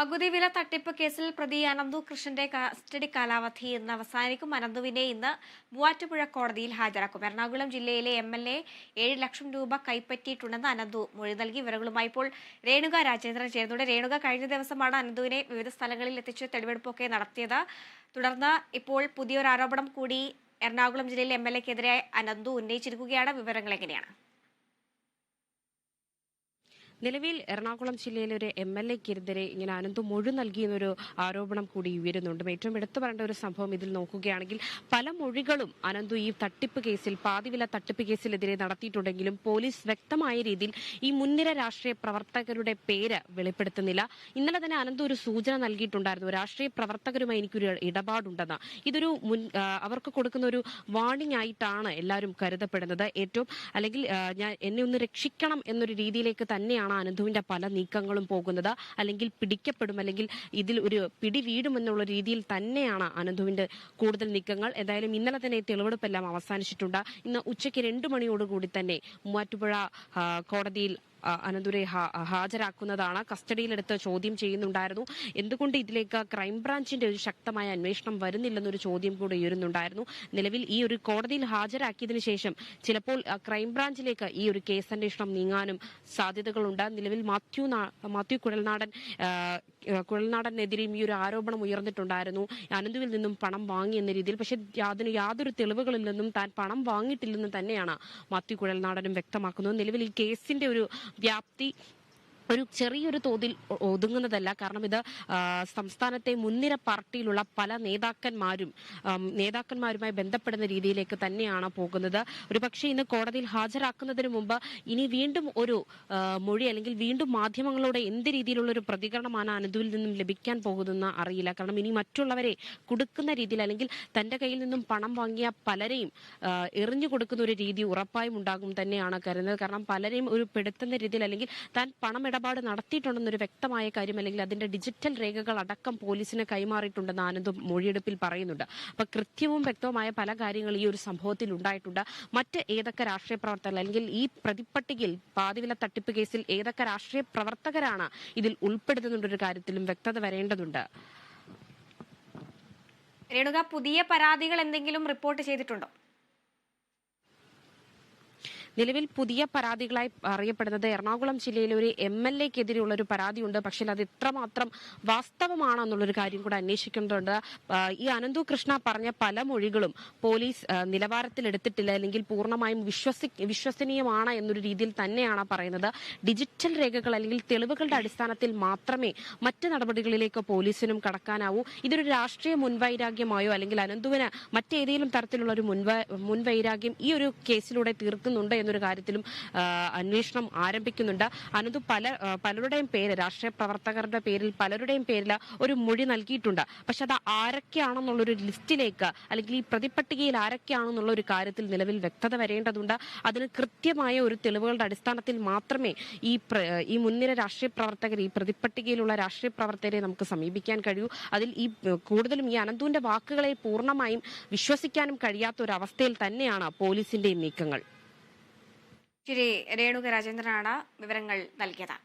പകുതി വില തട്ടിപ്പ് കേസിൽ പ്രതി അനന്തു കൃഷ്ണന്റെ കസ്റ്റഡി കാലാവധി ഇന്ന് അവസാനിക്കും. അനന്തുവിനെ ഇന്ന് മൂവാറ്റുപുഴ കോടതിയിൽ ഹാജരാക്കും. എറണാകുളം ജില്ലയിലെ MLA 7 ലക്ഷം രൂപ കൈപ്പറ്റിയിട്ടുണ്ടെന്ന് അനന്തു മൊഴി നൽകി. വിവരങ്ങളുമായി ഇപ്പോൾ രേണുക രാജേന്ദ്രൻ ചേരുന്നുണ്ട്. രേണുക, കഴിഞ്ഞ ദിവസമാണ് അനന്തുവിനെ വിവിധ സ്ഥലങ്ങളിൽ എത്തിച്ച് തെളിവെടുപ്പൊക്കെ നടത്തിയത്. തുടർന്ന് ഇപ്പോൾ പുതിയൊരു ആരോപണം കൂടി എറണാകുളം ജില്ലയിലെ MLAക്കെതിരെ അനന്തു ഉന്നയിച്ചിരിക്കുകയാണ്. വിവരങ്ങൾ എങ്ങനെയാണ്? നിലവിൽ എറണാകുളം ജില്ലയിലെ ഒരു MLAക്കെതിരെ ഇങ്ങനെ അനന്തു മൊഴി നൽകിയെന്നൊരു ആരോപണം കൂടി ഉയരുന്നുണ്ട്. ഏറ്റവും എടുത്തു പറയേണ്ട ഒരു സംഭവം ഇതിൽ നോക്കുകയാണെങ്കിൽ പല മൊഴികളും അനന്തു ഈ തട്ടിപ്പ് കേസിൽ പാതിവില തട്ടിപ്പ് കേസിലെതിരെ നടത്തിയിട്ടുണ്ടെങ്കിലും പോലീസ് വ്യക്തമായ രീതിയിൽ ഈ മുൻനിര രാഷ്ട്രീയ പ്രവർത്തകരുടെ പേര് വെളിപ്പെടുത്തുന്നില്ല. ഇന്നലെ തന്നെ അനന്തു ഒരു സൂചന നൽകിയിട്ടുണ്ടായിരുന്നു, രാഷ്ട്രീയ പ്രവർത്തകരുമായി എനിക്കൊരു ഇടപാടുണ്ടെന്ന്. ഇതൊരു അവർക്ക് കൊടുക്കുന്ന ഒരു വാർണിംഗ് ആയിട്ടാണ് എല്ലാവരും കരുതപ്പെടുന്നത്. ഏറ്റവും അല്ലെങ്കിൽ എന്നെ ഒന്ന് രക്ഷിക്കണം എന്നൊരു രീതിയിലേക്ക് തന്നെയാണ് അനന്തുവിന്റെ പല നീക്കങ്ങളും പോകുന്നത്. അല്ലെങ്കിൽ പിടിക്കപ്പെടും, അല്ലെങ്കിൽ ഇതിൽ ഒരു പിടി വീടുമെന്നുള്ള രീതിയിൽ തന്നെയാണ് അനന്തുവിന്റെ കൂടുതൽ നീക്കങ്ങൾ. എന്തായാലും ഇന്നലെ തന്നെ തെളിവെടുപ്പെല്ലാം അവസാനിച്ചിട്ടുണ്ട്. ഇന്ന് ഉച്ചയ്ക്ക് 2 മണിയോടുകൂടി തന്നെ മൂവാറ്റുപുഴ കോടതിയിൽ അനന്തുവിനെ ഹാജരാക്കുന്നതാണ്. കസ്റ്റഡിയിലെടുത്ത് ചോദ്യം ചെയ്യുന്നുണ്ടായിരുന്നു. എന്തുകൊണ്ട് ഇതിലേക്ക് ക്രൈംബ്രാഞ്ചിന്റെ ഒരു ശക്തമായ അന്വേഷണം വരുന്നില്ലെന്നൊരു ചോദ്യം കൂടി ഉയരുന്നുണ്ടായിരുന്നു. നിലവിൽ ഈ ഒരു കോടതിയിൽ ഹാജരാക്കിയതിനു ശേഷം ചിലപ്പോൾ ക്രൈംബ്രാഞ്ചിലേക്ക് ഈ ഒരു കേസ് അന്വേഷണം നീങ്ങാനും സാധ്യതകളുണ്ട്. നിലവിൽ മാത്യു കുഴൽനാടനെതിരെയും ഈ ഒരു ആരോപണം ഉയർന്നിട്ടുണ്ടായിരുന്നു, അനന്തുവിൽ നിന്നും പണം വാങ്ങി എന്ന രീതിയിൽ. പക്ഷെ അതിന് യാതൊരു തെളിവുകളിൽ നിന്നും താൻ പണം വാങ്ങിയിട്ടില്ലെന്ന് തന്നെയാണ് മാത്യു കുഴൽനാടനും വ്യക്തമാക്കുന്നത്. നിലവിൽ ഈ കേസിന്റെ ഒരു വ്യാപ്തി ഒരു ചെറിയൊരു തോതിൽ ഒതുങ്ങുന്നതല്ല. കാരണം ഇത് സംസ്ഥാനത്തെ മുൻനിര പാർട്ടിയിലുള്ള പല നേതാക്കന്മാരുമായി ബന്ധപ്പെടുന്ന രീതിയിലേക്ക് തന്നെയാണ് പോകുന്നത്. ഒരുപക്ഷെ ഇന്ന് കോടതിയിൽ ഹാജരാക്കുന്നതിന് മുമ്പ് ഇനി വീണ്ടും ഒരു മൊഴി അല്ലെങ്കിൽ വീണ്ടും മാധ്യമങ്ങളോട് എന്ത് രീതിയിലുള്ള ഒരു പ്രതികരണമാണ് അനന്തുവിൽ നിന്നും ലഭിക്കാൻ പോകുന്നതെന്ന് അറിയില്ല. കാരണം ഇനി മറ്റുള്ളവരെ കൊടുക്കുന്ന രീതിയിൽ അല്ലെങ്കിൽ തന്റെ കയ്യിൽ നിന്നും പണം വാങ്ങിയ പലരെയും എറിഞ്ഞു കൊടുക്കുന്ന ഒരു രീതി ഉറപ്പായും ഉണ്ടാകും തന്നെയാണ് കരുതുന്നത്. കാരണം പലരെയും ഒരു പെടുത്തുന്ന രീതിയിൽ അല്ലെങ്കിൽ താൻ പണം ഇടപാട് നടത്തിയിട്ടുണ്ടെന്നൊരു വ്യക്തമായ കാര്യം അല്ലെങ്കിൽ അതിന്റെ ഡിജിറ്റൽ രേഖകൾ അടക്കം പോലീസിന് കൈമാറിയിട്ടുണ്ടെന്ന് ആനന്ദ് മൊഴിയെടുപ്പിൽ പറയുന്നുണ്ട്. അപ്പൊ കൃത്യവും വ്യക്തവുമായ പല കാര്യങ്ങൾ ഈ ഒരു സംഭവത്തിൽ ഉണ്ടായിട്ടുണ്ട്. മറ്റ് ഏതൊക്കെ രാഷ്ട്രീയ പ്രവർത്തകർ അല്ലെങ്കിൽ ഈ പ്രതിപ്പട്ടികയിൽ പാതിവില തട്ടിപ്പ് കേസിൽ ഏതൊക്കെ രാഷ്ട്രീയ പ്രവർത്തകരാണ് ഇതിൽ ഉൾപ്പെടുത്തുന്നൊരു കാര്യത്തിലും വ്യക്തത വരേണ്ടതുണ്ട്. രേണുക, പുതിയ പരാതികൾ എന്തെങ്കിലും റിപ്പോർട്ട് ചെയ്തിട്ടുണ്ടോ? നിലവിൽ പുതിയ പരാതികളായി അറിയപ്പെടുന്നത് എറണാകുളം ജില്ലയിലെ ഒരു MLAക്കെതിരെയുള്ള ഒരു പരാതിയുണ്ട്. പക്ഷേ അത് എത്രമാത്രം വാസ്തവമാണോ എന്നുള്ളൊരു കാര്യം കൂടെ അന്വേഷിക്കേണ്ടതുണ്ട്. ഈ അനന്തു കൃഷ്ണ പറഞ്ഞ പല മൊഴികളും പോലീസ് നിലവാരത്തിലെടുത്തിട്ടില്ല, അല്ലെങ്കിൽ പൂർണ്ണമായും വിശ്വസനീയമാണ് എന്നൊരു രീതിയിൽ തന്നെയാണ് പറയുന്നത്. ഡിജിറ്റൽ രേഖകൾ അല്ലെങ്കിൽ തെളിവുകളുടെ അടിസ്ഥാനത്തിൽ മാത്രമേ മറ്റ് നടപടികളിലേക്ക് പോലീസിനും കടക്കാനാവൂ. ഇതൊരു രാഷ്ട്രീയ മുൻവൈരാഗ്യമായോ അല്ലെങ്കിൽ അനന്തുവിന് മറ്റേതെങ്കിലും തരത്തിലുള്ള ഒരു മുൻവൈരാഗ്യം ഈ ഒരു കേസിലൂടെ തീർക്കുന്നുണ്ട് എന്നൊരു കാര്യത്തിലും അന്വേഷണം ആരംഭിക്കുന്നുണ്ട്. അനന്തു പലരുടെയും പേര്, രാഷ്ട്രീയ പ്രവർത്തകരുടെ പേരിൽ പലരുടെയും പേരിൽ ഒരു മൊഴി നൽകിയിട്ടുണ്ട്. പക്ഷെ അത് ആരൊക്കെയാണെന്നുള്ളൊരു ലിസ്റ്റിലേക്ക് അല്ലെങ്കിൽ ഈ പ്രതിപ്പട്ടികയിൽ ആരൊക്കെയാണെന്നുള്ള ഒരു കാര്യത്തിൽ നിലവിൽ വ്യക്തത വരേണ്ടതുണ്ട്. അതിന് കൃത്യമായ ഒരു തെളിവുകളുടെ അടിസ്ഥാനത്തിൽ മാത്രമേ ഈ മുൻനിര രാഷ്ട്രീയ പ്രവർത്തകർ, ഈ പ്രതിപ്പട്ടികയിലുള്ള രാഷ്ട്രീയ പ്രവർത്തകരെ നമുക്ക് സമീപിക്കാൻ കഴിയൂ. അതിൽ ഈ കൂടുതലും ഈ അനന്തുവിന്റെ വാക്കുകളെ പൂർണ്ണമായും വിശ്വസിക്കാനും കഴിയാത്ത ഒരു അവസ്ഥയിൽ തന്നെയാണ് പോലീസിന്റെയും നീക്കങ്ങൾ. ശരി, രേണുക രാജേന്ദ്രനാണ് വിവരങ്ങൾ നൽകിയത്.